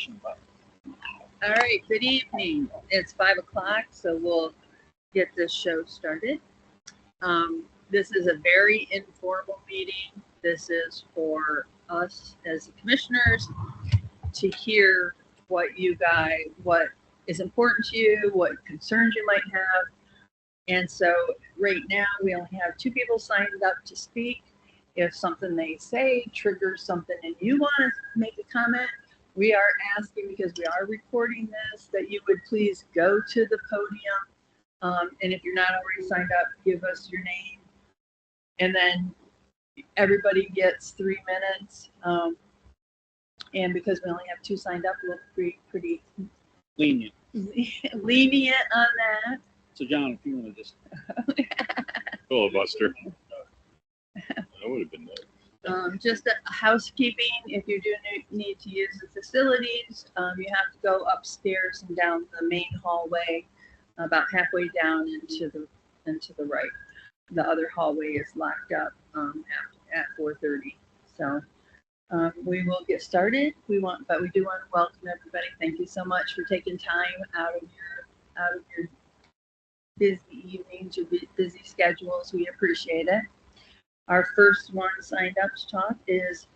education about. All right, good evening. It's 5 o'clock, so we'll get this show started. This is a very informal meeting. This is for us as the commissioners to hear what is important to you, what concerns you might have. And so right now we only have 2 people signed up to speak. If something they say triggers something and you want to make a comment, we are asking, because we are recording this, that you would please go to the podium. And if you're not already signed up, give us your name. And then everybody gets 3 minutes. And because we only have 2 signed up, we'll be pretty Lenient. lenient on that. So John, if you want to just filibuster, that would have been nice. Just housekeeping, if you do need to use the facilities, you have to go upstairs and down the main hallway, about halfway down into the right. The other hallway is locked up at 4:30. So we will get started. But we do want to welcome everybody. Thank you so much for taking time out of your busy evenings, your busy schedules. We appreciate it. Our first one signed up to talk is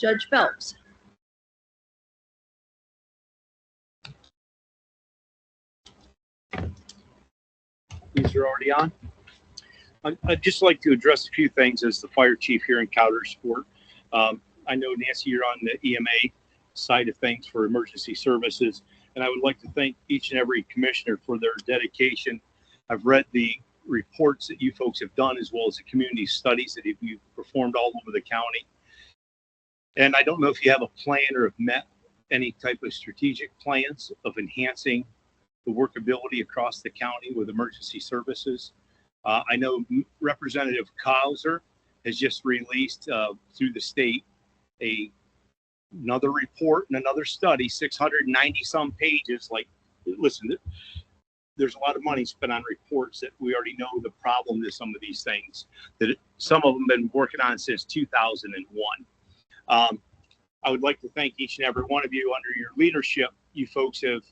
Judge Phelps. These are already on. I'd just like to address a few things as the fire chief here in Coudersport. I know, Nancy, you're on the EMA side of things for emergency services, and I would like to thank each and every commissioner for their dedication. I've read the reports that you folks have done, as well as the community studies that you've performed all over the county. And I don't know if you have a plan or have met any type of strategic plans of enhancing the workability across the county with emergency services. I know Representative Kauser has just released through the state another report and another study, 690 some pages. Like, listen, there's a lot of money spent on reports that we already know the problem to some of these things, that some of them been working on since 2001. I would like to thank each and every one of you. Under your leadership, you folks have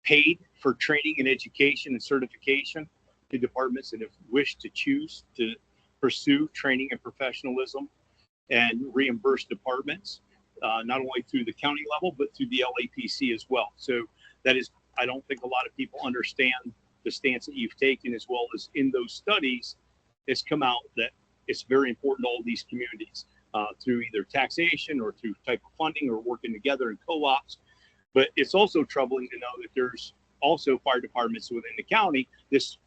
paid for training and education and certification to departments that have wished to choose to pursue training and professionalism, and reimburse departments, not only through the county level, but through the LAPC as well. So that is, I don't think a lot of people understand the stance that you've taken, as well as in those studies, it's come out that it's very important to all these communities through either taxation or through type of funding or working together in co-ops. But it's also troubling to know that there's also fire departments within the county this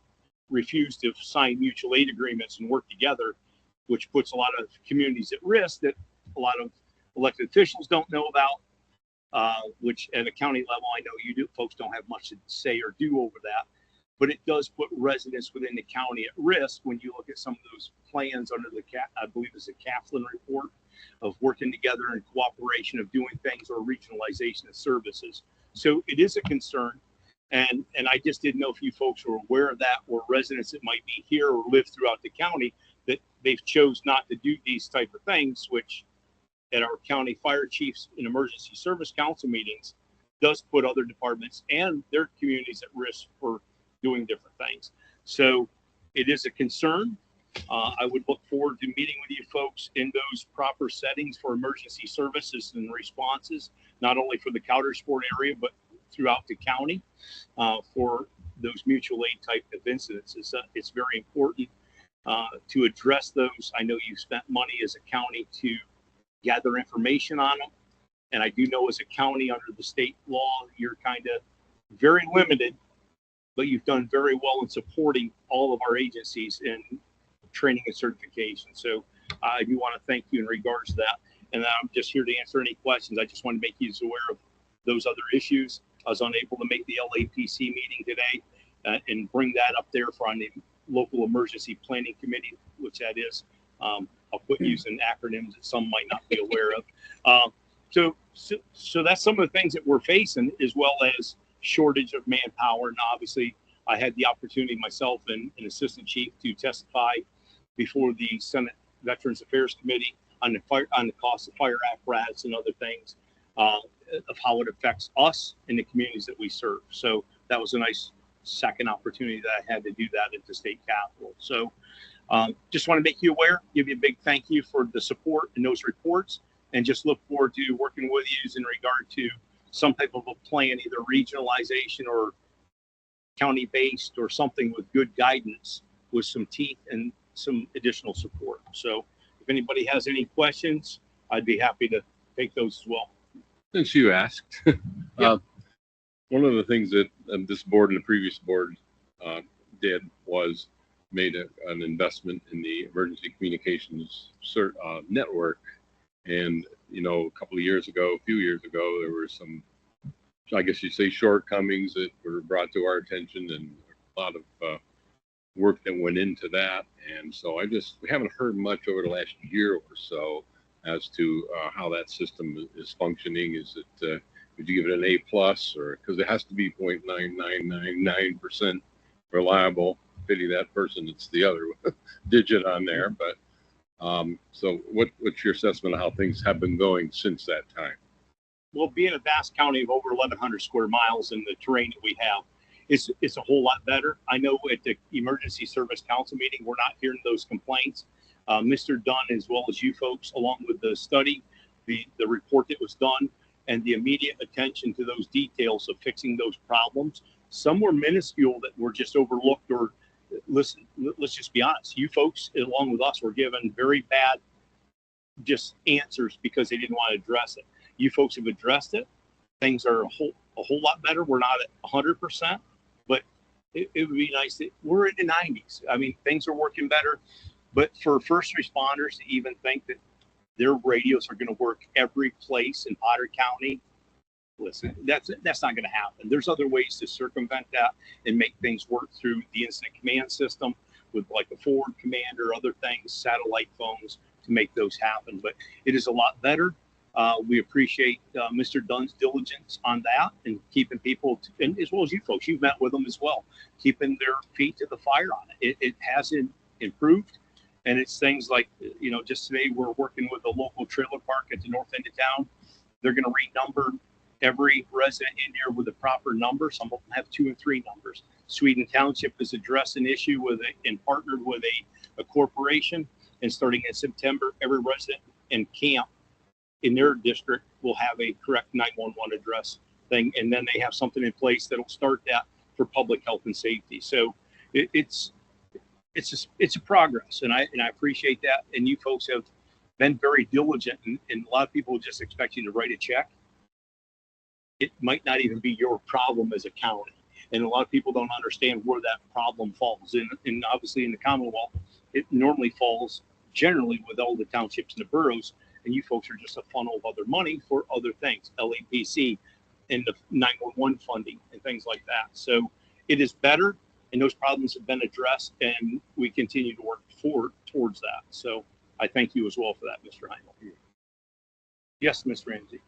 refuse to sign mutual aid agreements and work together, which puts a lot of communities at risk that a lot of elected officials don't know about, which at a county level, I know you folks don't have much to say or do over that, but it does put residents within the county at risk when you look at some of those plans under the, I believe it's a Kaplan report, of working together in cooperation of doing things, or regionalization of services. So it is a concern. And I just didn't know if you folks were aware of that, or residents that might be here or live throughout the county, that they've chose not to do these type of things, which at our county fire chiefs and emergency service council meetings does put other departments and their communities at risk for doing different things. So it is a concern. I would look forward to meeting with you folks in those proper settings for emergency services and responses, not only for the Coudersport area, but throughout the county for those mutual aid type of incidents. It's very important to address those. I know you've spent money as a county to gather information on them. And I do know as a county under the state law, you're kind of very limited, but you've done very well in supporting all of our agencies in training and certification. So I do want to thank you in regards to that. And I'm just here to answer any questions. I just want to make you aware of those other issues. I was unable to make the LAPC meeting today and bring that up there for on the local emergency planning committee, which that is. I'll quit using acronyms that some might not be aware of. So that's some of the things that we're facing, as well as shortage of manpower. And obviously, I had the opportunity myself and an assistant chief to testify before the Senate Veterans Affairs Committee on the cost of fire apparatus and other things. of how it affects us and the communities that we serve. So that was a nice second opportunity that I had to do that at the state capitol. So just want to make you aware, give you a big thank you for the support in those reports, and just look forward to working with you in regard to some type of a plan, either regionalization or county-based or something with good guidance with some teeth and some additional support. So if anybody has any questions, I'd be happy to take those as well. Since you asked, one of the things that this board and the previous board did was made an investment in the emergency communications network. And, you know, a few years ago, there were some, I guess you say, shortcomings that were brought to our attention, and a lot of work that went into that. And so we haven't heard much over the last year or so as to how that system is functioning. Is it, would you give it an A+, or because it has to be 0.9999% reliable? Pity that person, it's the other digit on there. But so what's your assessment of how things have been going since that time? Well, being a vast county of over 1,100 square miles and the terrain that we have, it's a whole lot better. I know at the Emergency Service Council meeting, we're not hearing those complaints. Mr. Dunn, as well as you folks, along with the study, the report that was done, and the immediate attention to those details of fixing those problems. Some were minuscule that were just overlooked, or listen, let's just be honest. You folks, along with us, were given very bad just answers because they didn't want to address it. You folks have addressed it. Things are a whole lot better. We're not at 100%, but it would be nice that we're in the 90s. I mean, things are working better. But for first responders to even think that their radios are going to work every place in Potter County, listen, that's not going to happen. There's other ways to circumvent that and make things work through the incident command system with like a forward command or other things, satellite phones, to make those happen. But it is a lot better. We appreciate Mr. Dunn's diligence on that and keeping people, and as well as you folks, you've met with them as well, keeping their feet to the fire on it. It has improved. And it's things like, you know, just today we're working with a local trailer park at the north end of town. They're going to renumber every resident in there with a proper number. Some of them have 2 and 3 numbers. Sweden Township has addressed an issue with it and partnered with a corporation. And starting in September, every resident in camp in their district will have a correct 911 address thing. And then they have something in place that'll start that for public health and safety. So it's a progress, and I appreciate that. And you folks have been very diligent, and a lot of people just expect you to write a check. It might not even be your problem as a county, and a lot of people don't understand where that problem falls. And obviously in the Commonwealth, it normally falls generally with all the townships and the boroughs, and you folks are just a funnel of other money for other things, LAPC and the 911 funding and things like that. So it is better. And those problems have been addressed, and we continue to work towards that. So I thank you as well for that, Mr. Heimel. Yes, Ms. Ramsey.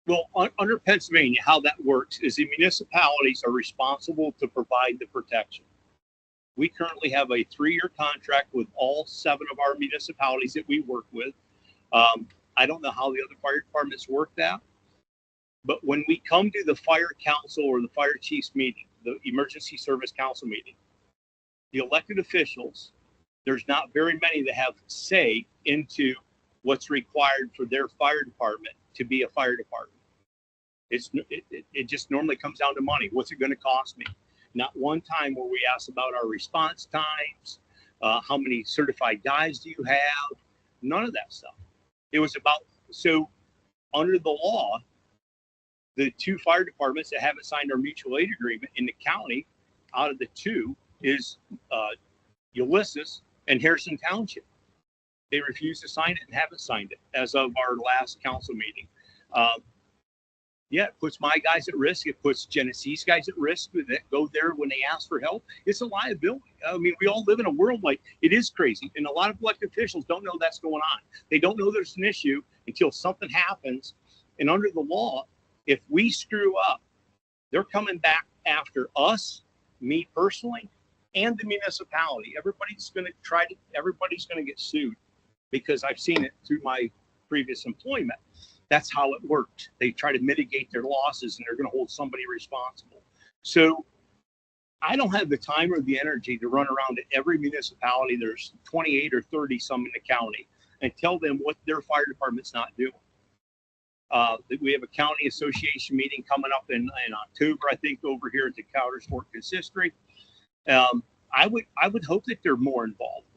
Well, under Pennsylvania, how that works is the municipalities are responsible to provide the protection. We currently have a 3-year contract with all 7 of our municipalities that we work with. I don't know how the other fire departments work that, but when we come to the fire council or the fire chiefs meeting, the emergency service council meeting, the elected officials, there's not very many that have say into what's required for their fire department to be a fire department. It just normally comes down to money. What's it going to cost me? Not one time where we ask about our response times, how many certified guys do you have? None of that stuff. It was about, so under the law, the 2 fire departments that haven't signed our mutual aid agreement in the county, out of the 2 is Ulysses and Harrison Township. They refused to sign it and haven't signed it as of our last council meeting. Yeah, it puts my guys at risk. It puts Genesee's guys at risk that go there when they ask for help. It's a liability. I mean, we all live in a world like it is crazy. And a lot of elected officials don't know that's going on. They don't know there's an issue until something happens. And under the law, if we screw up, they're coming back after us, me personally, and the municipality. Everybody's going to get sued because I've seen it through my previous employment. That's how it worked. They try to mitigate their losses and they're going to hold somebody responsible. So I don't have the time or the energy to run around to every municipality. There's 28 or 30 some in the county and tell them what their fire department's not doing. We have a county association meeting coming up in October, I think, over here at the Cowders Fort Consistory. I would hope that they're more involved.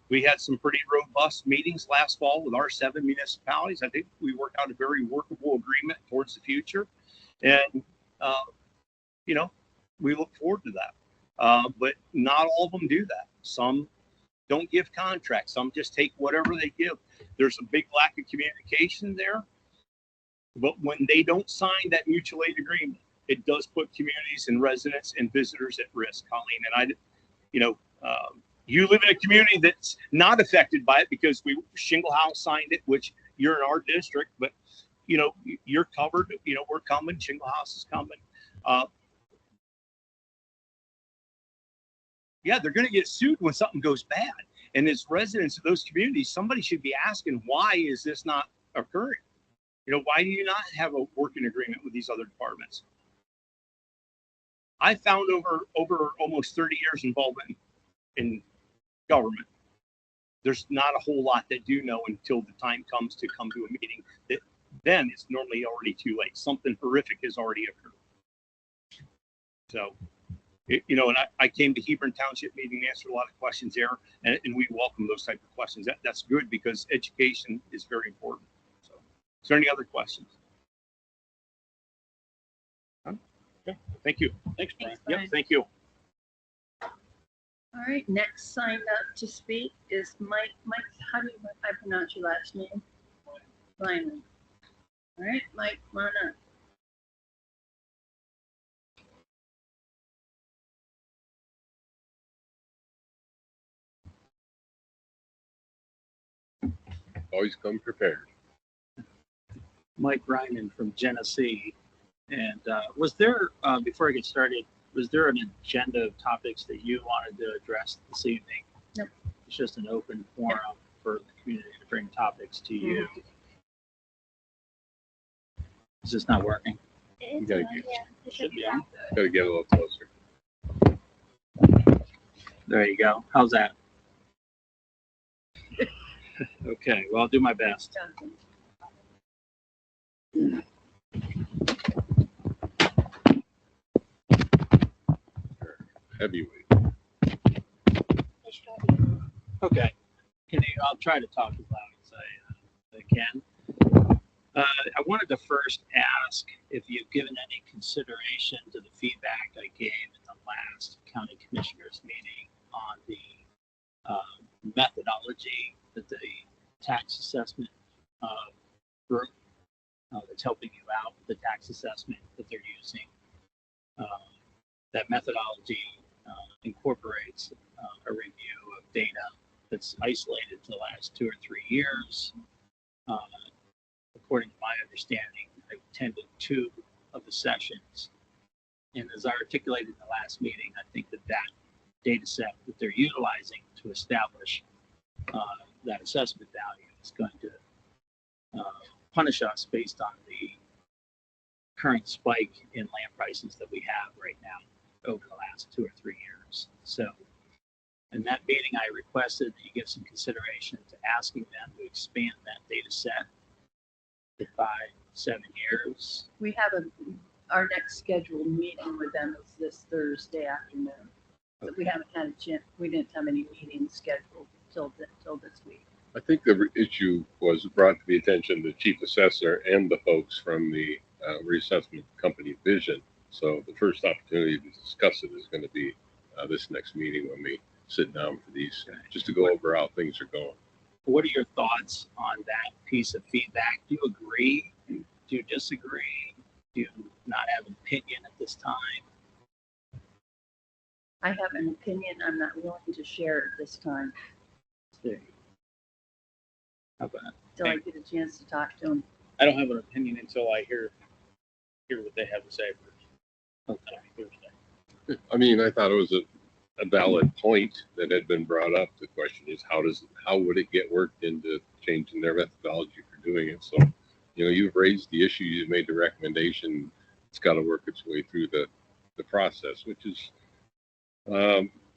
We had some pretty robust meetings last fall with our 7 municipalities. I think we worked out a very workable agreement towards the future. And, we look forward to that. But not all of them do that. Some don't give contracts. Some just take whatever they give. There's a big lack of communication there. But when they don't sign that mutual aid agreement, it does put communities and residents and visitors at risk, Colleen. And you live in a community that's not affected by it because Shingle House signed it, which you're in our district, but you're covered. We're coming. Shingle House is coming. They're going to get sued when something goes bad. And as residents of those communities, somebody should be asking, why is this not occurring? Why do you not have a working agreement with these other departments? I found over almost 30 years involvement in government, there's not a whole lot that do know until the time comes to come to a meeting. That then it's normally already too late. Something horrific has already occurred. So, and I came to Hebron Township meeting, answered a lot of questions there, and we welcome those type of questions. That's good because education is very important. So, is there any other questions? Okay. Thank you. Thanks, Brian. Brian. Yep, thank you. All right, next signed up to speak is Mike. Mike, how do I pronounce your last name? Lyman. All right, Mike, come on up. Always come prepared. Mike Ryman from Genesee. And was there, before I get started, was there an agenda of topics that you wanted to address this evening? No. It's just an open forum for the community to bring topics to you. Is this not working? You gotta It should be on. Gotta get a little closer. There you go. How's that? Okay, well, I'll do my best. Heavyweight. Okay. I'll try to talk as loud as I can. I wanted to first ask if you've given any consideration to the feedback I gave in the last county commissioners meeting on the methodology that the tax assessment group that's helping you out with the tax assessment that they're using. That methodology incorporates a review of data that's isolated to the last 2 or 3 years. According to my understanding, I attended 2 of the sessions. And as I articulated in the last meeting, I think that data set that they're utilizing to establish that assessment value is going to punish us based on the current spike in land prices that we have right now over the last 2 or 3 years. So in that meeting, I requested that you give some consideration to asking them to expand that data set to 5, 7 years. We have our next scheduled meeting with them is this Thursday afternoon. Okay. But we haven't had a chance. We didn't have any meetings scheduled till this week. I think the issue was brought to the attention of the chief assessor and the folks from the reassessment company Vision. So the first opportunity to discuss it is going to be this next meeting when we sit down for these, just to go over how things are going. What are your thoughts on that piece of feedback? Do you agree Do you disagree? Do you not have an opinion at this time? I have an opinion I'm not willing to share at this time How about until I get a chance to talk to him. I don't have an opinion until I hear what they have to say first. okay? Thursday. I mean, I thought it was a valid point that had been brought up. The question is, how would it get worked into changing their methodology for doing it? So, you've raised the issue, you've made the recommendation. It's got to work its way through the process, which is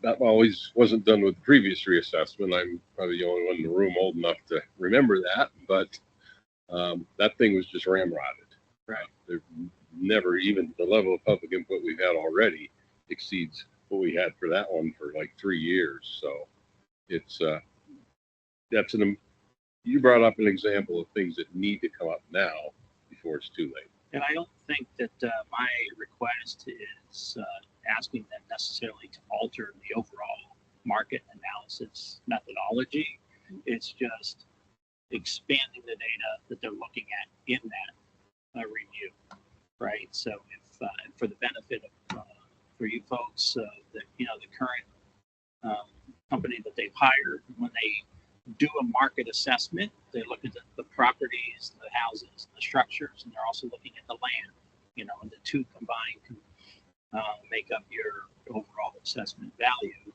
that always wasn't done with the previous reassessment. I'm probably the only one in the room old enough to remember that, but that thing was just ramrodded. Right. There never even the level of public input we've had already exceeds what we had for that one for like 3 years. So it's you brought up an example of things that need to come up now before it's too late. And I don't think that my request is asking them necessarily to alter the overall market analysis methodology. It's just expanding the data that they're looking at in that review, right? So if for the benefit of for you folks, the current company that they've hired, when they do a market assessment, they look at the properties, the houses, the structures, and they're also looking at the land. And the two combined can make up your overall assessment value.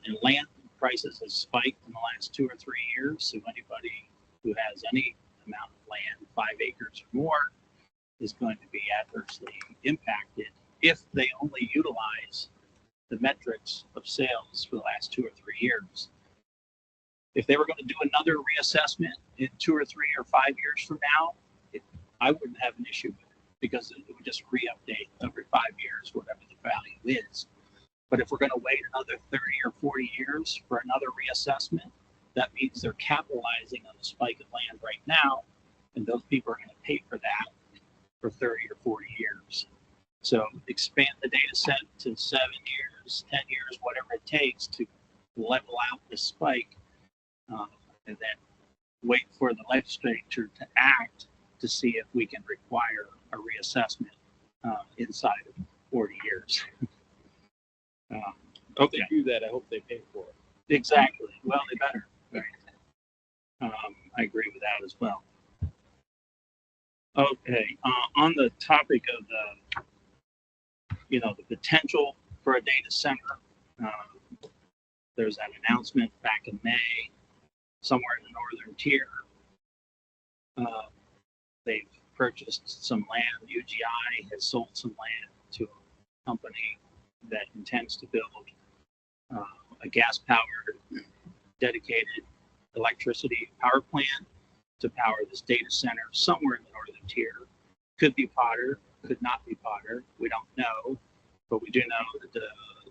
And land prices have spiked in the last 2 or 3 years. So anybody who has any amount of land, 5 acres or more, is going to be adversely impacted if they only utilize the metrics of sales for the last 2 or 3 years. If they were going to do another reassessment in 2 or 3 or 5 years from now, I wouldn't have an issue with it because it would just re-update every 5 years, whatever the value is. But if we're going to wait another 30 or 40 years for another reassessment, that means they're capitalizing on the spike of land right now, and those people are going to pay for that for 30 or 40 years. So expand the data set to 7 years, 10 years, whatever it takes to level out the spike, and then wait for the legislature to act to see if we can require a reassessment inside of 40 years. If they do that, I hope they pay for it. Exactly. Well, they better. Right. I agree with that as well. Okay. On the topic of the potential for a data center, there's that announcement back in May, somewhere in the northern tier. They've purchased some land. UGI has sold some land to a company that intends to build a gas-powered, dedicated electricity power plant to power this data center somewhere in the northern tier. Could be Potter, could not be Potter. We don't know, but we do know that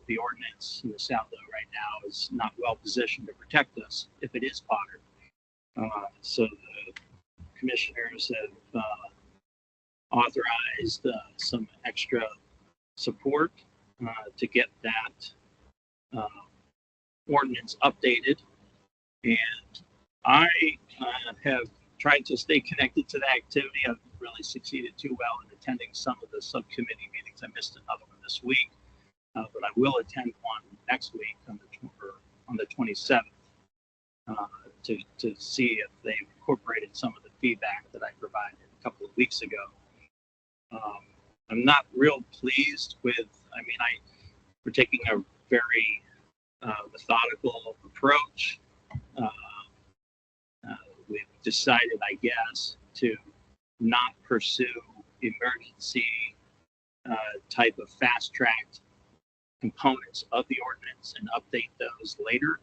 the ordinance in the South right now is not well positioned to protect us if it is Potter. So the commissioners have authorized some extra support to get that ordinance updated. And I have tried to stay connected to the activity. I've really succeeded too well in attending some of the subcommittee meetings. I missed another one this week, but I will attend one next week on the 27th to see if they've incorporated some of the feedback that I provided a couple of weeks ago. I'm not real pleased with, we're taking a very methodical approach. We've decided, I guess, to not pursue emergency type of fast-tracked components of the ordinance and update those later.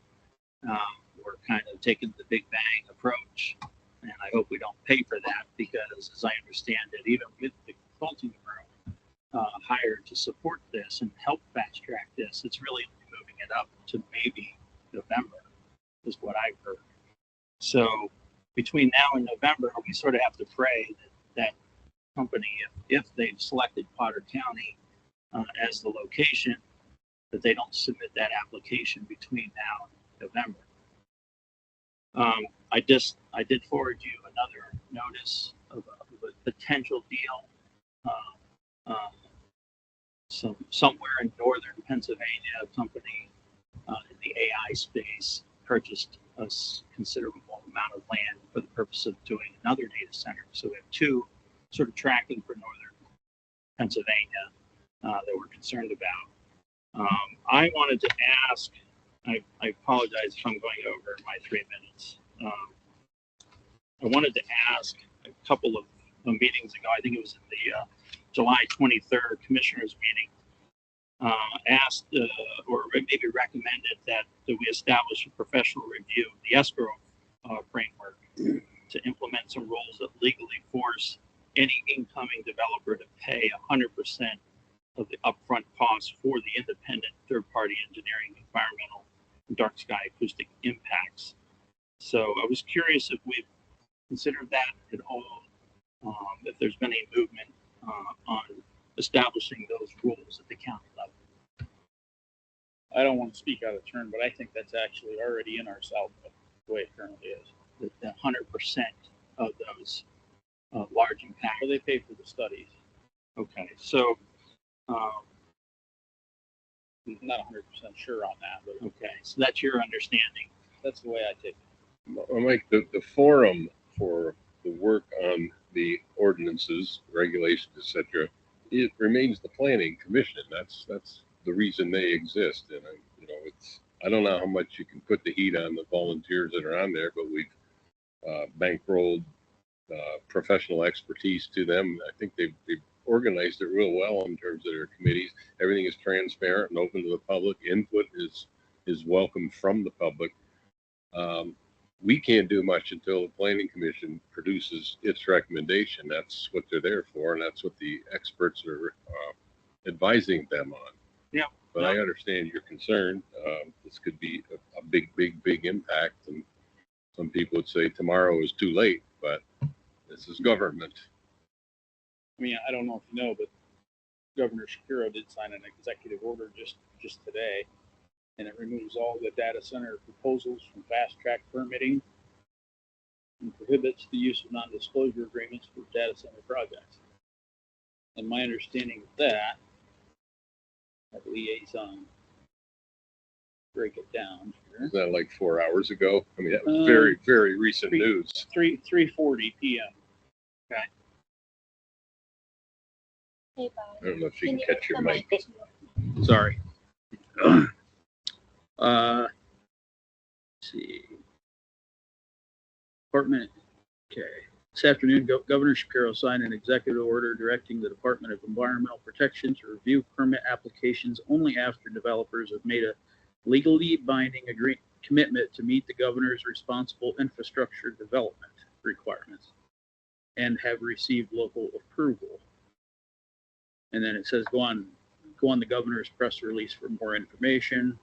We're kind of taking the big bang approach, and I hope we don't pay for that because, as I understand it, even with the consulting firm hired to support this and help fast-track this, it's really only moving it up to maybe November, is what I've heard. So between now and November, we sort of have to pray that company, if they've selected Potter County as the location, that they don't submit that application between now and November. I did forward you another notice of potential deal. Somewhere in northern Pennsylvania, a company in the AI space purchased a considerable amount of land for the purpose of doing another data center. So we have two sort of tracking for northern Pennsylvania that we're concerned about. I wanted to ask, I apologize if I'm going over my 3 minutes. I wanted to ask a couple of meetings ago, I think it was in the July 23rd commissioners meeting, asked or maybe recommended that we establish a professional review of the escrow framework to implement some rules that legally force any incoming developer to pay 100% of the upfront costs for the independent third-party engineering, environmental, and dark sky acoustic impacts. So I was curious if we've considered that at all, if there's been any movement on establishing those rules at the county level. I don't want to speak out of turn, but I think that's actually already in our South the way it currently is. The 100% of those large impacts. Well, they pay for the studies. Okay, so I'm not 100% sure on that, but okay, so that's your understanding. that's the way I take it. Well, Mike, the forum for the work on the ordinances, regulations, etc., it remains the planning commission. That's the reason they exist. And I don't know how much you can put the heat on the volunteers that are on there, but we've bankrolled professional expertise to them. I think they've organized it real well in terms of their committees. Everything is transparent and open to the public. Input is welcome from the public. We can't do much until the planning commission produces its recommendation. That's what they're there for, and that's what the experts are advising them on. Yeah. But I understand your concern. This could be a big impact, and some people would say tomorrow is too late, but this is government. I mean, I don't know if you know, but Governor Shapiro did sign an executive order just today, and it removes all the data center proposals from fast track permitting and prohibits the use of non-disclosure agreements for data center projects. And my understanding of that liaison, break it down here. Is that like 4 hours ago? I mean, that was Uh, very recent news. 3:40 p.m. Hey, Bob. I don't know if you Can can you catch your the mic. mic to- Sorry. Let's see. Department. Okay. This afternoon, Governor Shapiro signed an executive order directing the Department of Environmental Protection to review permit applications only after developers have made a legally binding commitment to meet the governor's responsible infrastructure development requirements and have received local approval. And then it says go on the governor's press release for more information.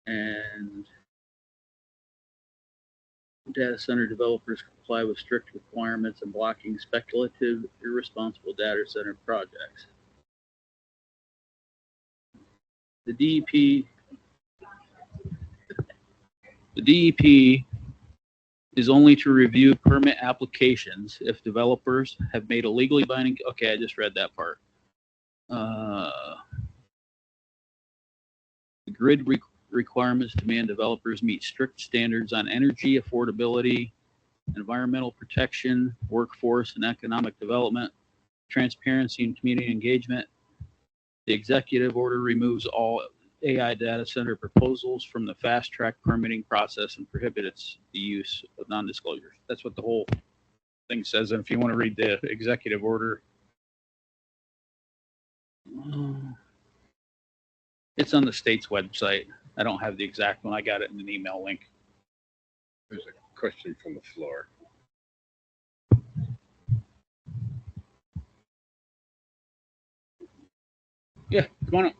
And data center developers comply with strict requirements and blocking speculative, irresponsible data center projects. The DEP is only to review permit applications if developers have made a legally binding. Okay, I just read that part. The grid requirements demand developers meet strict standards on energy affordability, environmental protection, workforce and economic development, transparency and community engagement. The executive order removes all AI data center proposals from the fast track permitting process and prohibits the use of non-disclosures. That's what the whole thing says. And if you want to read the executive order, it's on the state's website. I don't have the exact one. I got it in an email link. There's a question from the floor. Yeah, come on up.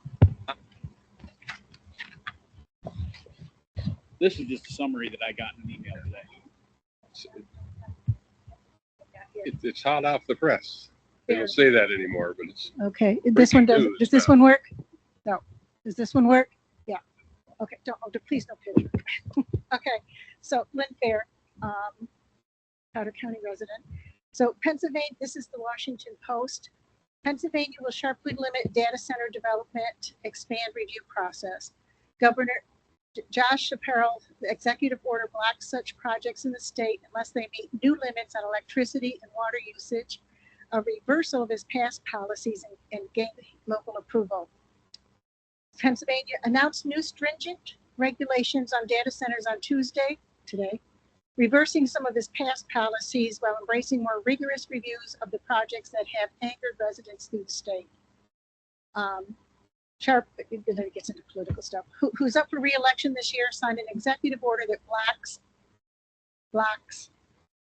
This is just a summary that I got in an email today. It's hot off the press. They don't say that anymore, but it's Okay, this one does, news, does this Beth. one work? No. Does this one work? Yeah. Okay, please don't picture. Okay, so Lynn Fair, Powder County resident. So Pennsylvania, this is the Washington Post. Pennsylvania will sharply limit data center development, expand review process. Governor Josh Shapiro, the executive order blocks such projects in the state unless they meet new limits on electricity and water usage, a reversal of his past policies and gain local approval. Pennsylvania announced new stringent regulations on data centers on Tuesday, today, reversing some of his past policies while embracing more rigorous reviews of the projects that have angered residents through the state. Sharp, then it gets into political stuff, who's up for re-election this year, signed an executive order that blocks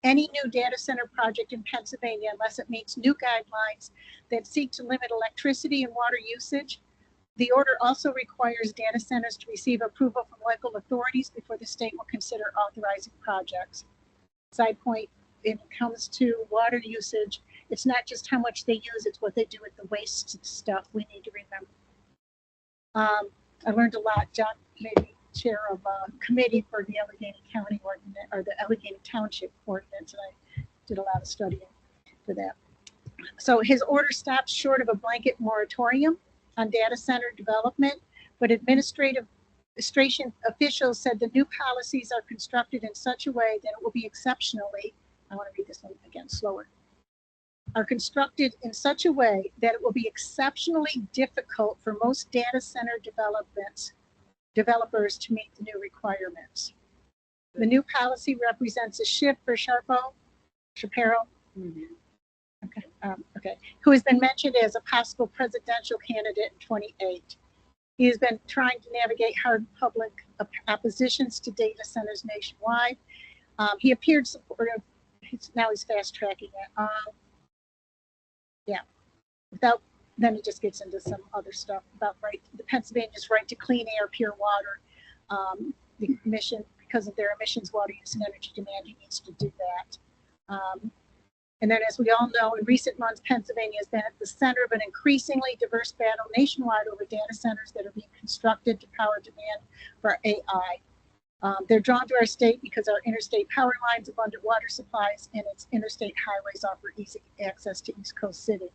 any new data center project in Pennsylvania unless it meets new guidelines that seek to limit electricity and water usage. The order also requires data centers to receive approval from local authorities before the state will consider authorizing projects. Side point, when it comes to water usage, it's not just how much they use, it's what they do with the waste stuff we need to remember. I learned a lot. John made me chair of a committee for the Allegheny County ordinance, or the Allegheny Township ordinance, and I did a lot of studying for that. So his order stops short of a blanket moratorium on data center development, but administration officials said the new policies are constructed in such a way that it will be exceptionally, I want to read this one again slower, are constructed in such a way that it will be exceptionally difficult for most data center developers to meet the new requirements. The new policy represents a shift for Shapiro, who has been mentioned as a possible presidential candidate in 2028. He has been trying to navigate hard public oppositions to data centers nationwide. He appeared supportive. Now he's fast tracking it. Then he just gets into some other stuff about the Pennsylvania's right to clean air, pure water, the emission, because of their emissions, water use, and energy demand. He needs to do that. And then, as we all know, in recent months, Pennsylvania has been at the center of an increasingly diverse battle nationwide over data centers that are being constructed to power demand for AI. They're drawn to our state because our interstate power lines, abundant water supplies, and its interstate highways offer easy access to East Coast City.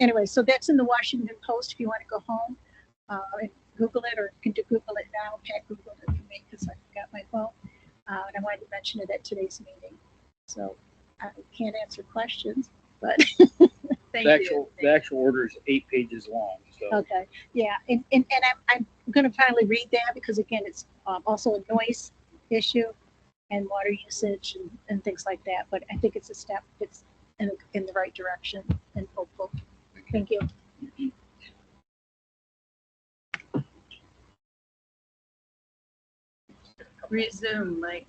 Anyway, so that's in the Washington Post if you want to go home and Google it, or you can Google it now. Pat Googled it for me because I forgot my phone. And I wanted to mention it at today's meeting. So I can't answer questions, but The actual order is 8 pages long. So okay, yeah, and I'm going to finally read that because again, it's also a noise issue and water usage and things like that. But I think it's a step that's in the right direction and hopeful. Thank you. Resume, Mike.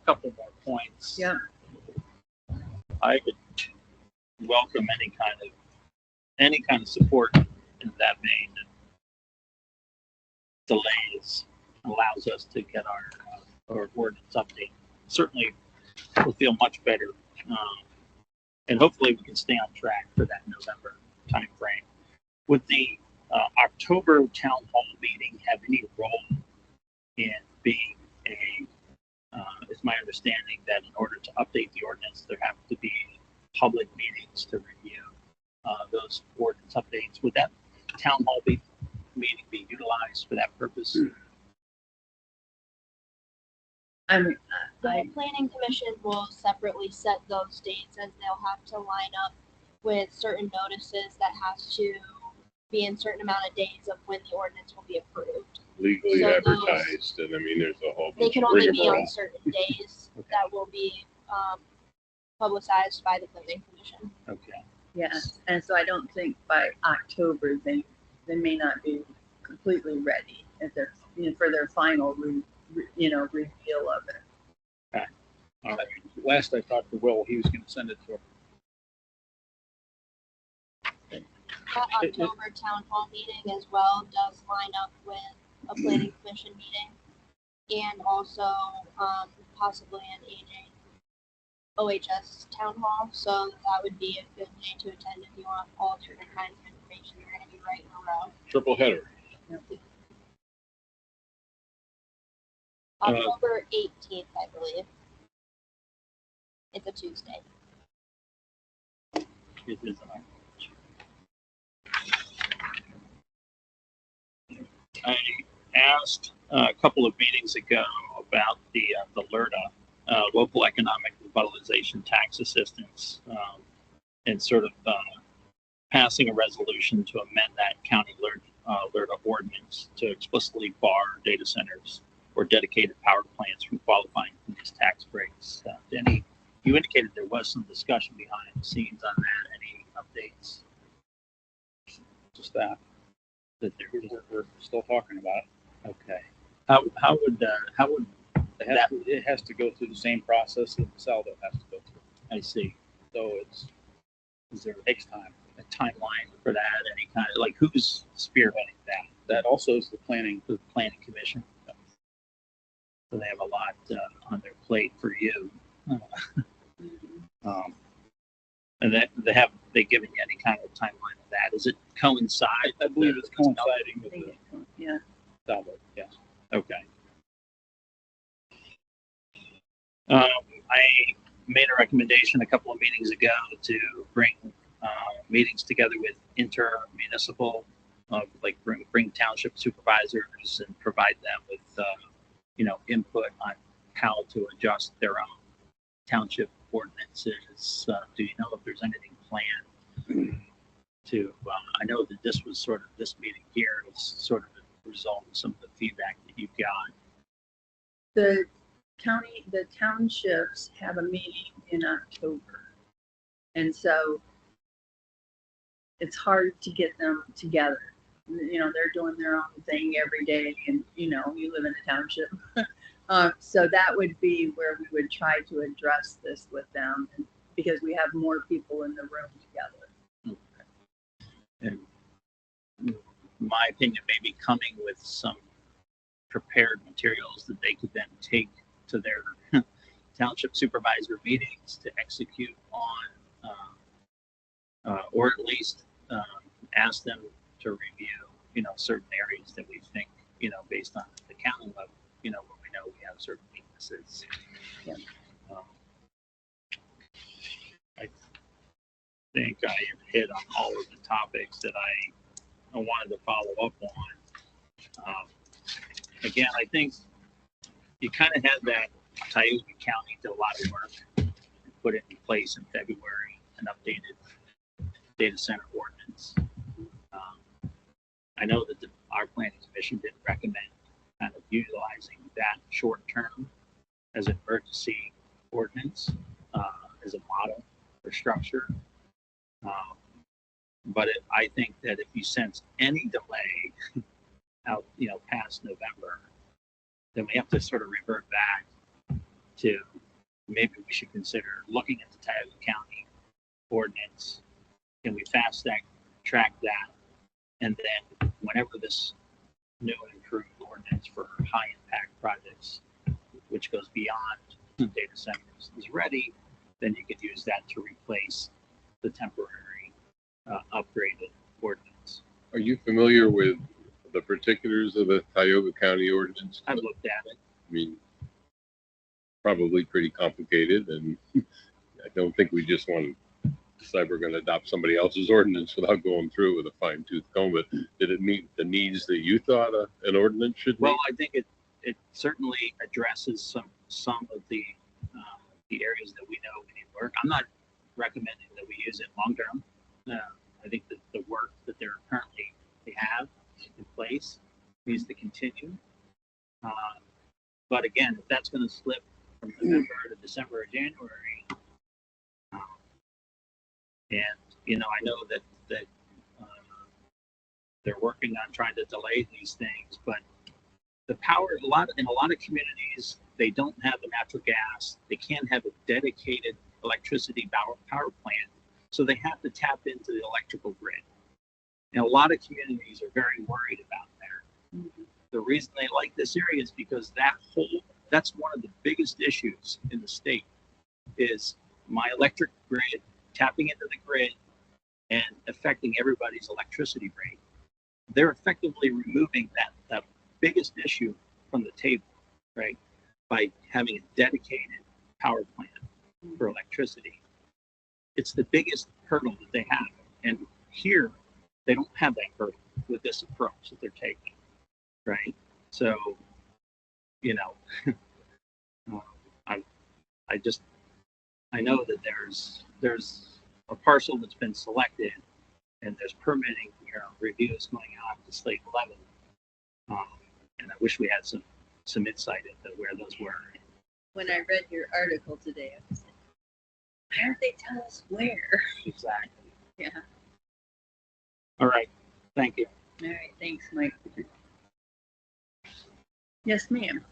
Couple more points. Yeah. I would welcome any kind of support in that vein. Delays allows us to get our ordinance update. Certainly, we'll feel much better, and hopefully, we can stay on track for that November timeframe. Would the October town hall meeting have any role in being it's my understanding that in order to update the ordinance, there have to be public meetings to review those ordinance updates. Would that town hall meeting be utilized for that purpose? The planning commission will separately set those dates, as they'll have to line up with certain notices that has to be in certain amount of days of when the ordinance will be approved. Legally So advertised, and I mean, there's a whole. They can only be rigmarole. on certain days that will be publicized by the planning commission. Okay. Yes, and so I don't think by October they may not be completely ready if they're for their final reveal of it. last I talked to Will, he was going to send it to her. That October town hall meeting as well does line up with a planning commission meeting, and also possibly an OHS town hall. So that would be a good day to attend if you want all different kinds of information you're going to be right in a row. Triple header. October 18th, I believe. It's a Tuesday. It is an I asked a couple of meetings ago about the LERTA, local economic revitalization tax assistance, and sort of passing a resolution to amend that county LERTA ordinance to explicitly bar data centers or dedicated power plants from qualifying for these tax breaks. Denny, you indicated there was some discussion behind the scenes on that. Any updates? Just that. That there We're still talking about it. okay. How would It has to go through the same process that Saldo has to go through. I see? So Is there takes time. a timeline for that? Any kind of like who's spearheading that? That also is the planning. The planning commission. So they have a lot on their plate for you. And that they given you any kind of timeline of that? Does it coincide? I believe it's coinciding with Thank the you. Yeah. Saldo. Yes. Okay. I made a recommendation a couple of meetings ago to bring meetings together with intermunicipal, like bring township supervisors and provide them with input on how to adjust their own township ordinances. Do you know if there's anything planned to? I know that this meeting here is sort of a result of some of the feedback that you've got. The townships have a meeting in October. And so it's hard to get them together. They're doing their own thing every day and, you live in a township. So that would be where we would try to address this with them because we have more people in the room together. Okay. And my opinion, maybe coming with some prepared materials that they could then take to their township supervisor meetings to execute on, or at least ask them to review, certain areas that we think, based on the county level, where we know we have certain weaknesses. Yeah. I think I have hit on all of the topics that I wanted to follow up on. Again, I think you kind of had that Tioga County did a lot of work and put it in place in February, an updated data center ordinance. I know that our planning commission didn't recommend kind of utilizing that short term as an emergency ordinance as a model for structure. But I think that if you sense any delay out, past November, then we have to sort of revert back to maybe we should consider looking at the Tioga County ordinance. Can we fast track that? And then whenever this new and improved ordinance for high impact projects, which goes beyond data centers, is ready, then you could use that to replace the temporary upgraded ordinance. Are you familiar with the particulars of the Tioga County ordinance? I've looked at it. I mean, probably pretty complicated, and I don't think we just want to decide we're going to adopt somebody else's ordinance without going through it with a fine tooth comb. But did it meet the needs that you thought an ordinance should meet? Well, I think it certainly addresses some of the areas that we know we need work. I'm not recommending that we use it long term. I think that the work that they have in place needs to continue. But again, if that's going to slip from November to December or January, and I know that they're working on trying to delay these things, but the power in a lot of communities, they don't have the natural gas. They can't have a dedicated electricity power plant, so they have to tap into the electrical grid. And a lot of communities are very worried about that. Mm-hmm. The reason they like this area is because that's one of the biggest issues in the state is my electric grid tapping into the grid and affecting everybody's electricity rate. They're effectively removing that biggest issue from the table, right? By having a dedicated power plant. for electricity. It's the biggest hurdle that they have. And here, they don't have that hurdle with this approach that they're taking, right? So, you know, I know that there's a parcel that's been selected, and there's permitting, reviews going on at the state level. And I wish we had some insight into where those were. When I read your article today, I was like, why don't they tell us where? Exactly. Yeah. All right. Thank you. All right. Thanks, Mike. Yes, ma'am.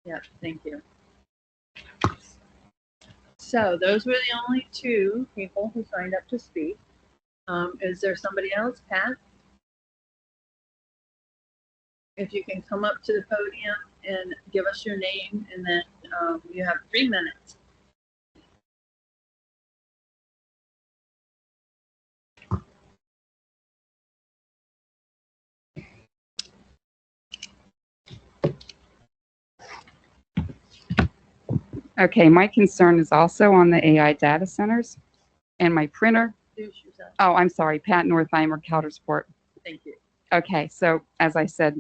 Yep, thank you. So those were the only two people who signed up to speak. Is there somebody else, Pat? If you can come up to the podium and give us your name, and then you have 3 minutes. Okay, my concern is also on the AI data centers and my printer. Introduce yourself. Oh, I'm sorry, Pat Northheimer, Countersport. Thank you. Okay, so as I said,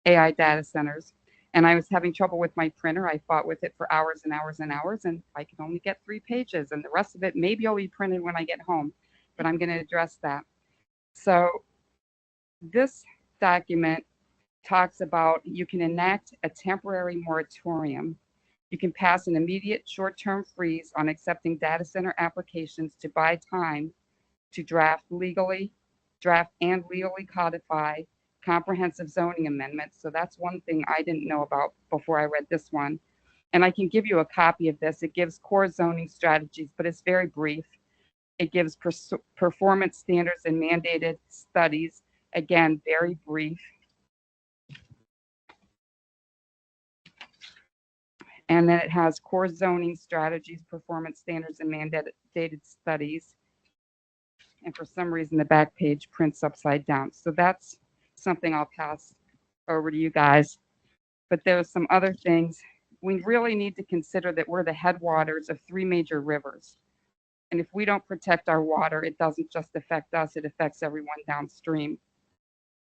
AI data centers, and I was having trouble with my printer. I fought with it for hours and hours and hours, and I could only get 3 pages, and the rest of it maybe will be printed when I get home, but I'm going to address that. So this document talks about you can enact a temporary moratorium. You can pass an immediate short-term freeze on accepting data center applications to buy time to draft and legally codify comprehensive zoning amendments. So that's one thing I didn't know about before I read this one. And I can give you a copy of this. It gives core zoning strategies, but it's very brief. It gives performance standards and mandated studies. Again, very brief. And then it has core zoning strategies, performance standards, and mandated studies. And for some reason, the back page prints upside down. So that's something I'll pass over to you guys. But there's some other things. We really need to consider that we're the headwaters of 3 major rivers. And if we don't protect our water, it doesn't just affect us, it affects everyone downstream.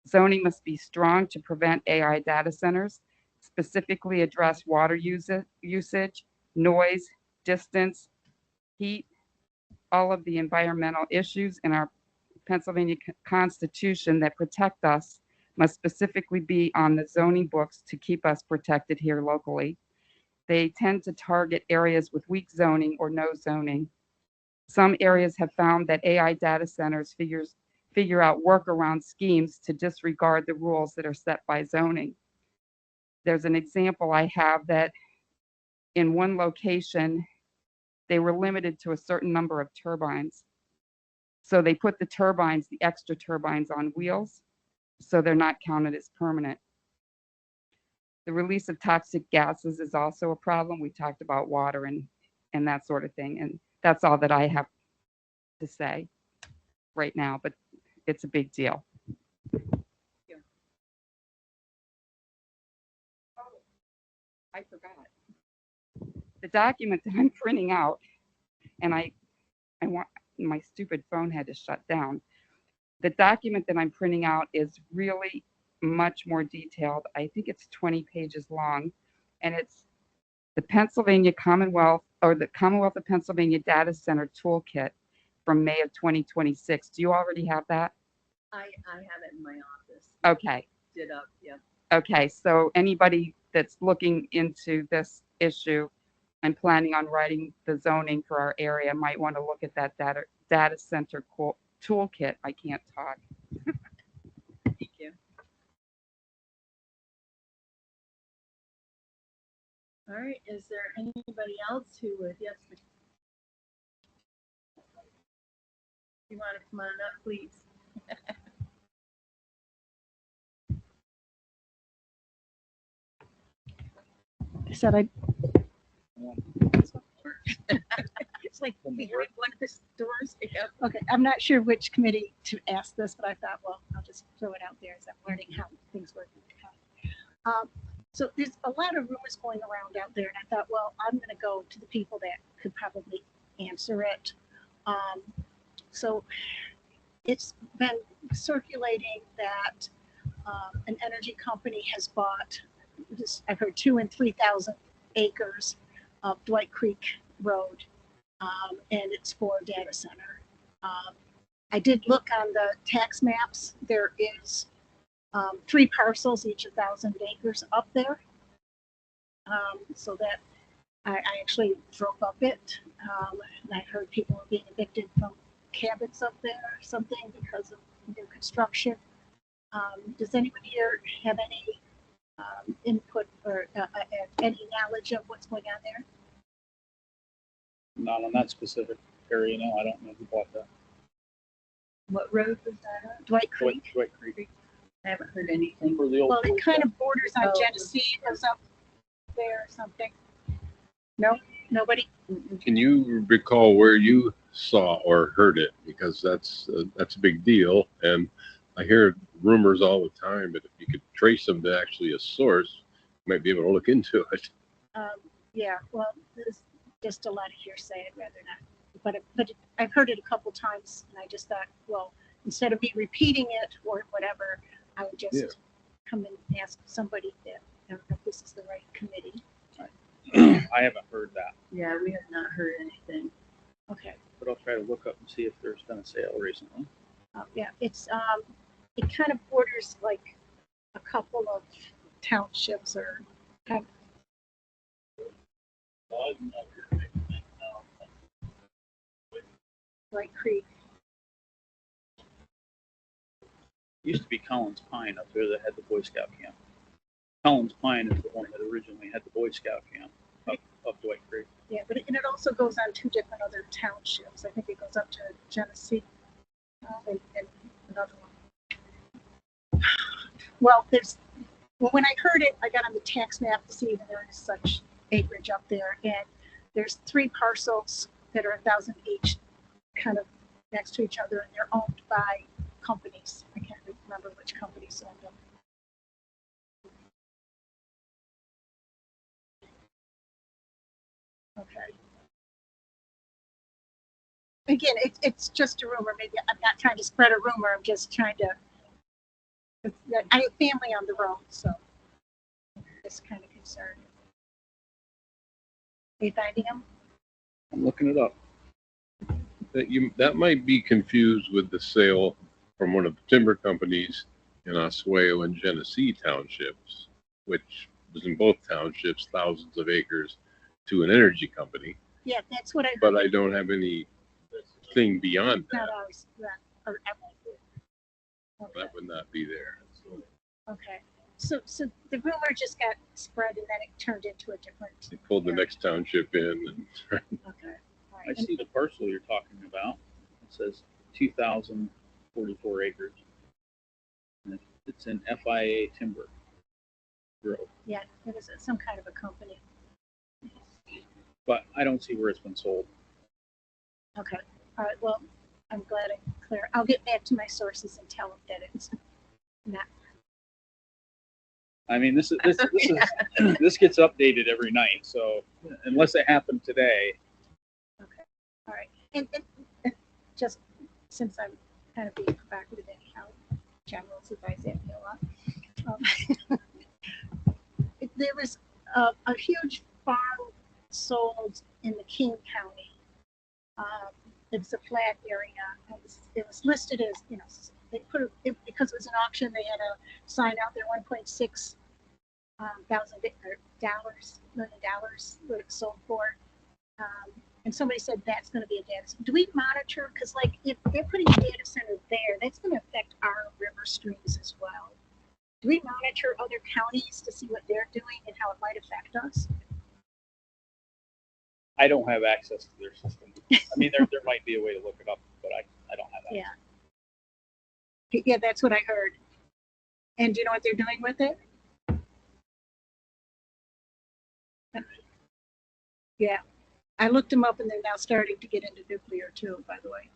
Zoning must be strong to prevent AI data centers, specifically address water usage, noise, distance, heat, all of the environmental issues in our Pennsylvania Constitution that protect us must specifically be on the zoning books to keep us protected here locally. They tend to target areas with weak zoning or no zoning. Some areas have found that AI data centers figure out workaround schemes to disregard the rules that are set by zoning. There's an example I have that in one location, they were limited to a certain number of turbines. So they put the extra turbines on wheels, so they're not counted as permanent. The release of toxic gases is also a problem. We talked about water and that sort of thing. And that's all that I have to say right now, but it's a big deal. Yeah. Oh, I forgot. The document that I'm printing out, and I want, my stupid phone had to shut down. The document that I'm printing out is really much more detailed. I think it's 20 pages long, and it's the Pennsylvania Commonwealth, or the Commonwealth of Pennsylvania Data Center Toolkit from May of 2026. Do you already have that? I have it in my office. Okay. Did up, yeah. Okay, so anybody that's looking into this issue and planning on writing the zoning for our area might want to look at that data center toolkit. I can't talk. Thank you. All right, is there anybody else who would, yes? You want to come on up, please? I said I. It's like behind one of the stores. Okay, I'm not sure which committee to ask this, but I thought, well, I'll just throw it out there as I'm learning how things work in the county. So there's a lot of rumors going around out there, and I thought, well, I'm going to go to the people that could probably answer it. So it's been circulating that an energy company has bought, I've heard 2,000 and 3,000 acres of Dwight Creek Road, and it's for a data center. I did look on the tax maps. There is 3 parcels, each 1,000 acres up there. So that I actually drove up it, and I heard people were being evicted from cabins up there or something because of new construction. Does anyone here have any input or any knowledge of what's going on there? Not on that specific area, no, I don't know who bought that. What road was that on? Dwight Creek? Dwight Creek. I haven't heard anything. For the old Well, it boys kind club. of borders on Oh. Genesee, goes up there or something. No, nobody? Can you recall where you saw or heard it? Because that's a big deal, and I hear rumors all the time. But if you could trace them to actually a source, you might be able to look into it. Yeah, well, there's just a lot of hearsay. I'd rather not. But I've heard it a couple times, and I just thought, well, instead of me repeating it or whatever, I would just Yeah. come and ask somebody that, I don't know if this is the right committee. I haven't heard that, Yeah, we have not heard anything. Okay. but I'll try to look up and see if there's been a sale recently. Yeah, it's, it kind of borders like a couple of townships or kind of Dwight Creek. Used to be Collins Pine up there that had the Boy Scout camp. Collins Pine is the one that originally had the Boy Scout camp up Dwight Creek. Yeah, but and it also goes on 2 different other townships. I think it goes up to Genesee and another one. Well, when I heard it, I got on the tax map to see that there is such acreage up there, and there's 3 parcels that are 1,000 each, kind of next to each other, and they're owned by companies. I can't remember which companies own them. Okay. Again, it's just a rumor. Maybe I'm not trying to spread a rumor. I'm just trying to. I have family on the road, so I'm just kind of concerned. Are you finding them? I'm looking it up. That might be confused with the sale from one of the timber companies in Oswego and Genesee townships, which was in both townships, thousands of acres to an energy company. Yeah, that's what I heard. But I don't have anything beyond Not that. ours. Or, okay. That would not be there. Okay. So the rumor just got spread, and then it turned into a different. They pulled the next township in. And Okay. All I right. see the parcel you're talking about. It says 2,044 acres. And it's in FIA Timber Grove, Yeah, it was some kind of a company. but I don't see where it's been sold. Okay. All right. Well, I'm glad I'm clear. I'll get back to my sources and tell them that it's not. I mean, this gets updated every night. So unless it happened today, Okay. All right. And just since I'm kind of being provocative anyhow, generals advise me a lot. There was a huge farm sold in the King County. It's a flat area. It was listed as, they put it because it was an auction. They had a sign out there, $1.6 million what it sold for. And somebody said that's going to be a data center. Do we monitor? Because like if they're putting a data center there, that's going to affect our river streams as well. Do we monitor other counties to see what they're doing and how it might affect us? I don't have access to their system. I mean, there might be a way to look it up, but I don't have access. Yeah. Yeah, that's what I heard. And do you know what they're doing with it? Yeah. I looked them up and they're now starting to get into nuclear too, by the way.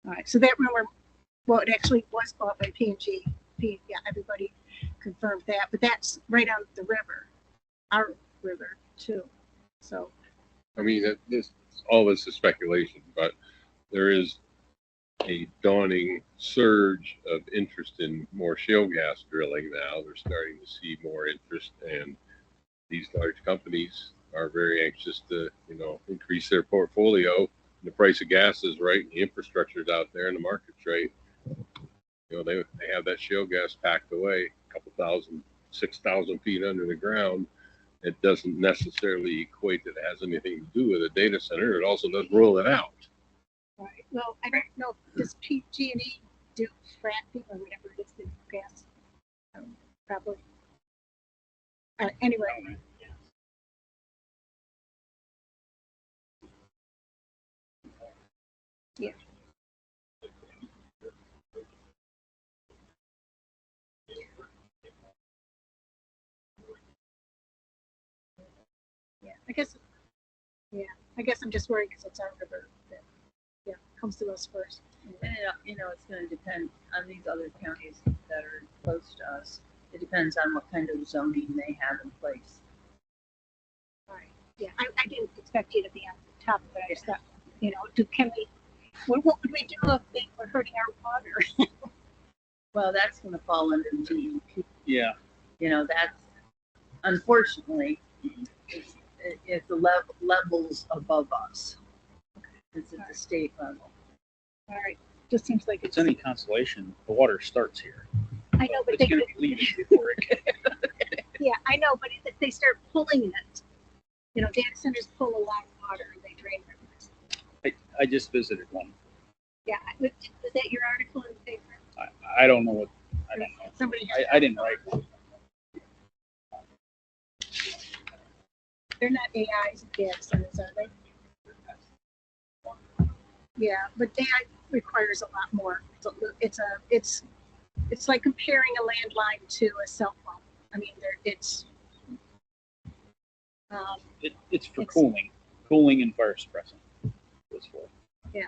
All right, so that rumor, well, it actually was bought by P&G. Yeah, everybody confirmed that, but that's right on the river, our river too. So, I mean, all this is speculation, but there is a dawning surge of interest in more shale gas drilling now. They're starting to see more interest, and these large companies are very anxious to, increase their portfolio. The price of gas is right, and the infrastructure's out there, and the market's right. They have that shale gas packed away, a couple thousand, 6,000 feet under the ground. It doesn't necessarily equate that it has anything to do with a data center. It also doesn't rule it out. right. Well, I don't know. Does PG&E do fracking or whatever it is, the gas? Probably. Anyway. Yeah. Yeah, I guess I'm just worried because it's our river that, comes to us first. And it's going to depend on these other counties that are close to us. It depends on what kind of zoning they have in place. All right. Yeah, I didn't expect you to be on top of it. I just thought, what would we do if they were hurting our water? Well, that's going to fall under the DEP. Yeah. That's unfortunately it's the levels above us. It's at the state level. All right. Just seems like It's any consolation. The water starts here. I know, but It's going to be leaving before it. Yeah, I know, but if they start pulling it, data centers pull a lot of water and they drain rivers. I just visited one. Yeah, was that your article in the paper? I don't know what. I don't know. Somebody. I didn't write one. They're not AIs and data centers, are they? Yeah, but AI requires a lot more. It's like comparing a landline to a cell phone. I mean, it's for cooling and fire suppressant. It's for. Yeah.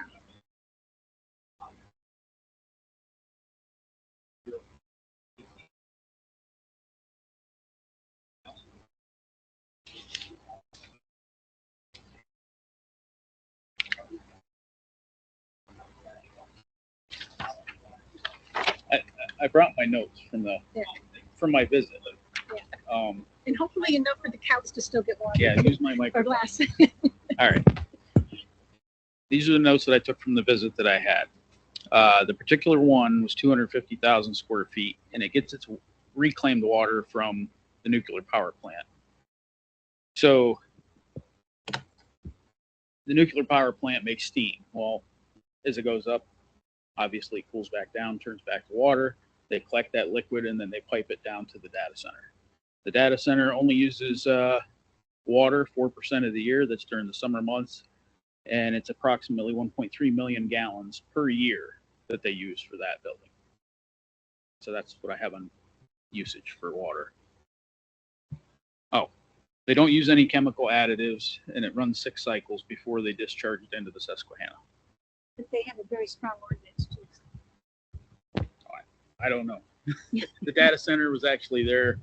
I brought my notes from my visit. Yeah. And hopefully enough for the cows to still get water. Yeah, use my microphone. Or glass. All right. These are the notes that I took from the visit that I had. The particular one was 250,000 square feet, and it gets its reclaimed water from the nuclear power plant. So the nuclear power plant makes steam. Well, as it goes up, obviously it cools back down, turns back to water. They collect that liquid and then they pipe it down to the data center. The data center only uses water 4% of the year. That's during the summer months. And it's approximately 1.3 million gallons per year that they use for that building. So that's what I have on usage for water. Oh, they don't use any chemical additives, and it runs 6 cycles before they discharge it into the Susquehanna. But they have a very strong ordinance too. I don't know. The data center was actually there.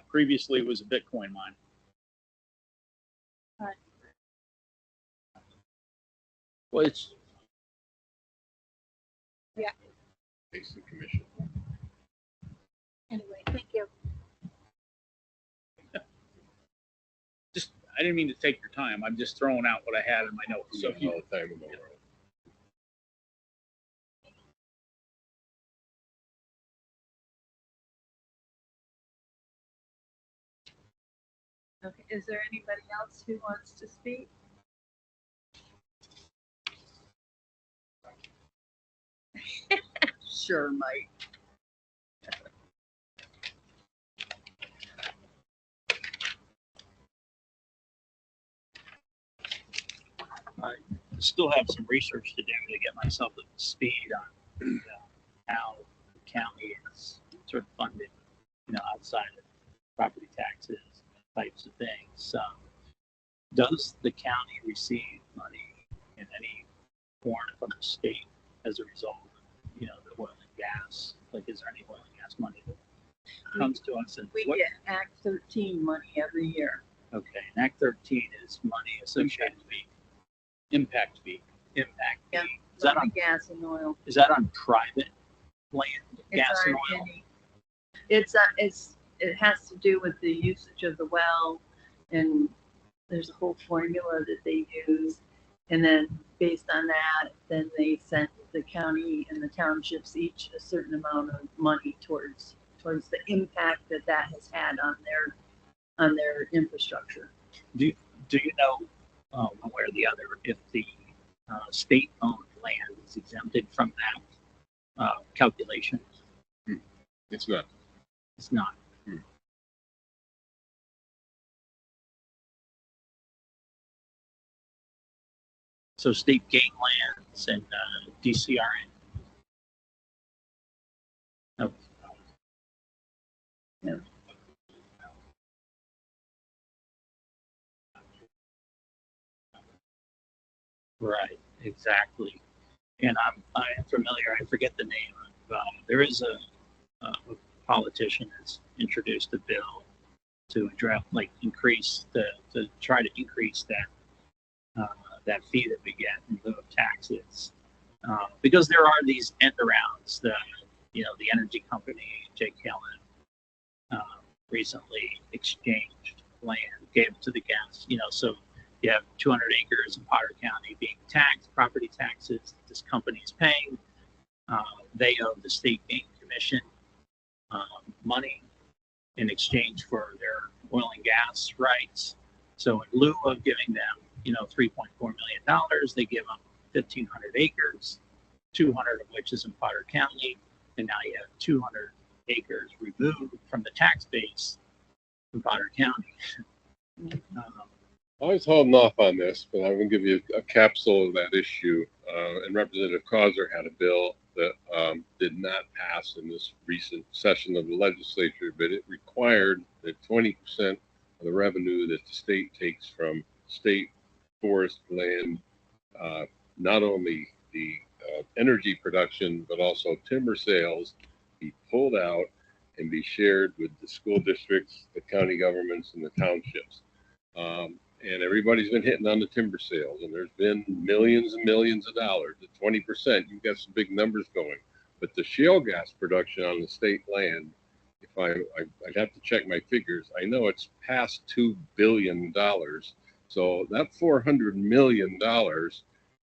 Previously, it was a Bitcoin mine. All right. Well, it's Basic commission. Anyway, thank you. just, I didn't mean to take your time. I'm just throwing out what I had in my notes. So if you, all the time in the world. Okay, is there anybody else who wants to speak? Sure, Mike. I still have some research to do to get myself up to speed on how the county is sort of funded outside of property taxes, types of things. Does the county receive money in any form from the state as a result of, the oil and gas? Like, is there any oil and gas money that comes to us? And We get Act 13 money every year. Okay, and Act 13 is money associated with Impact fee. impact Yeah. fee. Is that on Gas and oil. private land, gas It's and on oil? any- it has to do with the usage of the well, and there's a whole formula that they use, and then based on that, then they send the county and the townships each a certain amount of money towards the impact that has had on their infrastructure. Do you know one way or the other if the state-owned land is exempted from that calculation? It's not. It's not. So state game lands and DCRN. Oh. Yeah. Right, exactly. And I am familiar. I forget the name of. There is a politician that's introduced a bill to address, like, to try to increase that fee that we get in lieu of taxes, because there are these end arounds. The energy company, Jake Helen, recently exchanged land, gave it to the gas. So you have 200 acres in Potter County being taxed, property taxes this company is paying. They owe the state game commission money in exchange for their oil and gas rights. So in lieu of giving them, $3.4 million, they give them 1,500 acres, 200 of which is in Potter County, and now you have 200 acres removed from the tax base in Potter County. I was holding off on this, but I'm going to give you a capsule of that issue. And Representative Causer had a bill that did not pass in this recent session of the legislature, but it required that 20% of the revenue that the state takes from state forest land, not only the energy production, but also timber sales, be pulled out and be shared with the school districts, the county governments, and the townships. And everybody's been hitting on the timber sales, and there's been millions and millions of dollars. At 20%, you've got some big numbers going. But the shale gas production on the state land, if I'd have to check my figures, I know it's past $2 billion. So that $400 million,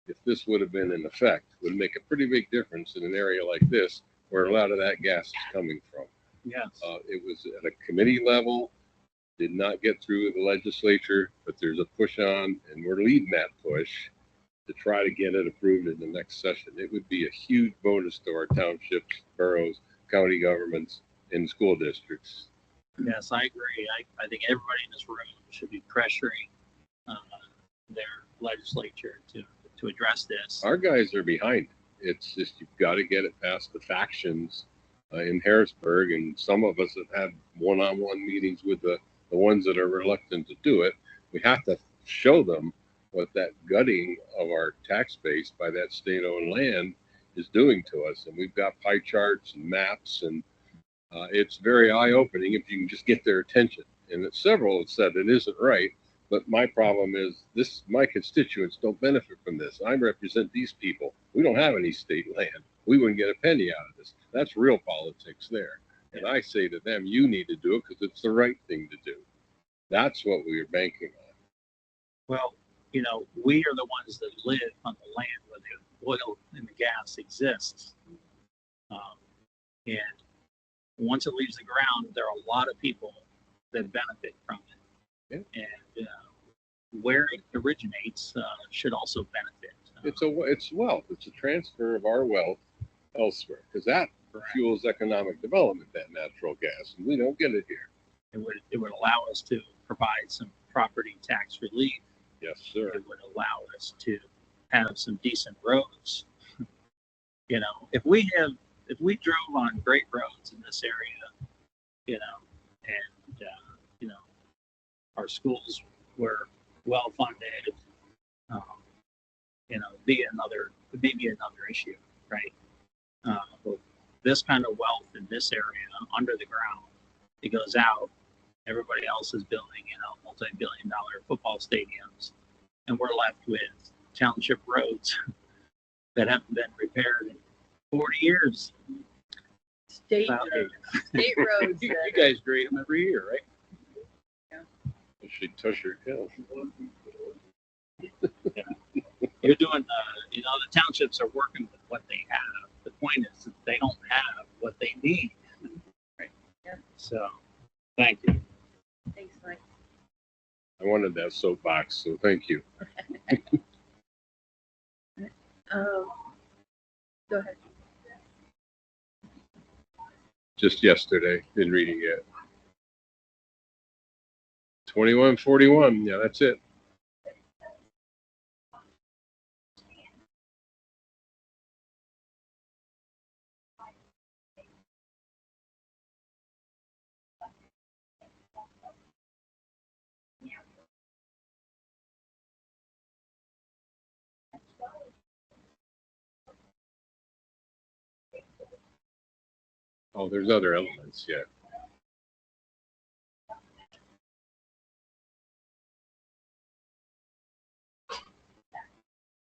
if this would have been in effect, would make a pretty big difference in an area like this, where a lot of that gas is coming from. Yes. It was at a committee level, did not get through the legislature, but there's a push on, and we're leading that push to try to get it approved in the next session. It would be a huge bonus to our townships, boroughs, county governments, and school districts. Yes, I agree. I think everybody in this room should be pressuring their legislature to address this. Our guys are behind. It's just, you've got to get it past the factions in Harrisburg, and some of us have had one-on-one meetings with the ones that are reluctant to do it. We have to show them what that gutting of our tax base by that state-owned land is doing to us. And we've got pie charts and maps, and it's very eye-opening if you can just get their attention. And several have said it isn't right, but my problem is my constituents don't benefit from this. I represent these people. We don't have any state land. We wouldn't get a penny out of this. That's real politics there. And I say to them, you need to do it because it's the right thing to do. That's what we are banking on. Well, we are the ones that live on the land where the oil and the gas exists. And once it leaves the ground, there are a lot of people that benefit from it. Yeah. And where it originates should also benefit. It's wealth. It's a transfer of our wealth elsewhere, because that fuels economic development, that natural gas, and we don't get it here. It would allow us to provide some property tax relief. Yes, sir. It would allow us to have some decent roads. If we drove on great roads in this area, you know, and, our schools were well funded, maybe another issue, right? But this kind of wealth in this area under the ground, it goes out. Everybody else is building, multi-billion-dollar football stadiums, and we're left with township roads that haven't been repaired in 40 years. State About roads, state roads. You that- guys grade them every year, right? You should Tusher Hill. You're doing, the townships are working with what they have. The point is that they don't have what they need. Right. Yep. So, thank you. Thanks, Mike. I wanted that soapbox, so thank you. Go ahead. Just yesterday, been reading it. 2141, yeah, that's it. Oh, there's other elements, yeah.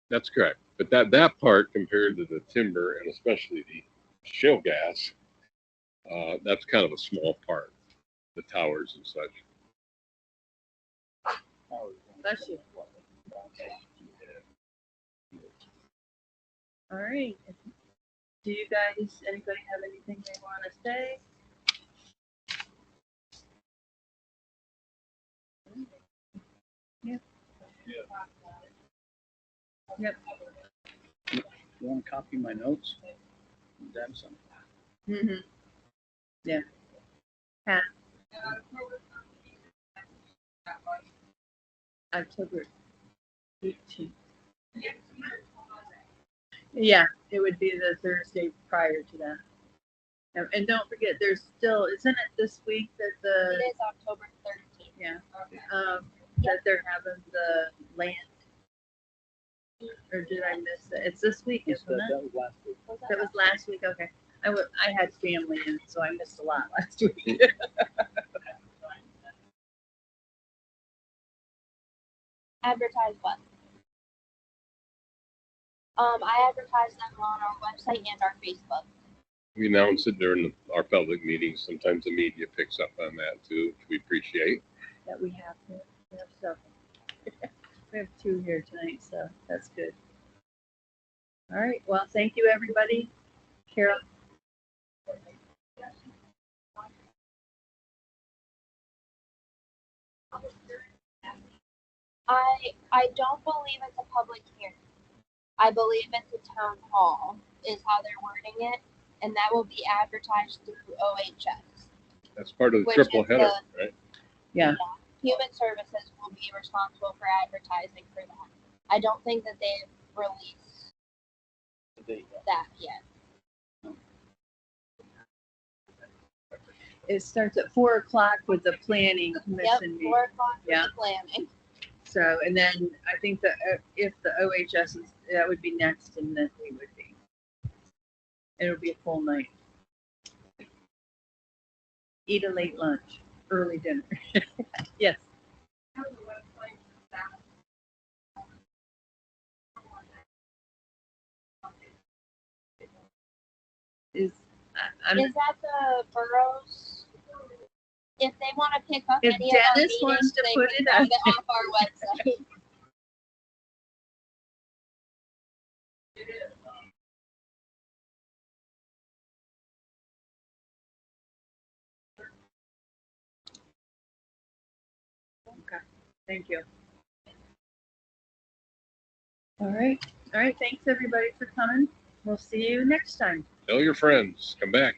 That's correct. But that part compared to the timber and especially the shale gas, that's kind of a small part, the towers and such. Bless you. All right. Do you guys, anybody have anything they want to say? Yep. Yep. You want to copy my notes? Damn some. Mm-hmm. Yeah. Pat. October 18th. Yeah, it would be the Thursday prior to that. And don't forget, there's still, isn't it this week that It the, is October 13th. yeah, that they're having the land? Or did I miss it? It's this week, isn't it? That was last week. Was That was last week, okay. I had family in, so I missed a lot last week. Advertise what? I advertise them on our website and our Facebook. We announce it during our public meetings. Sometimes the media picks up on that too, which we appreciate. That we have here. We have several. We have 2 here tonight, so that's good. All right, well, thank you, everybody. Carol? I don't believe it's a public hearing. I believe it's a town hall is how they're wording it, and that will be advertised through OHS. That's part of the Which triple is header, right? Yeah. Human Services will be responsible for advertising for that. I don't think that they've released that yet. It starts at 4 o'clock with the planning Yep, commission meeting. 4 o'clock for Yeah. the planning. So, and then I think that if the OHS is, that would be next, and then we would be. It'll be a full night. Eat a late lunch, early dinner. Yes. Is, Is that the boroughs? If they want to pick up If any of our Dennis meetings, wants to they put can it grab on- it off our website. Okay, thank you. All right, thanks everybody for coming. We'll see you next time. Tell your friends, come back.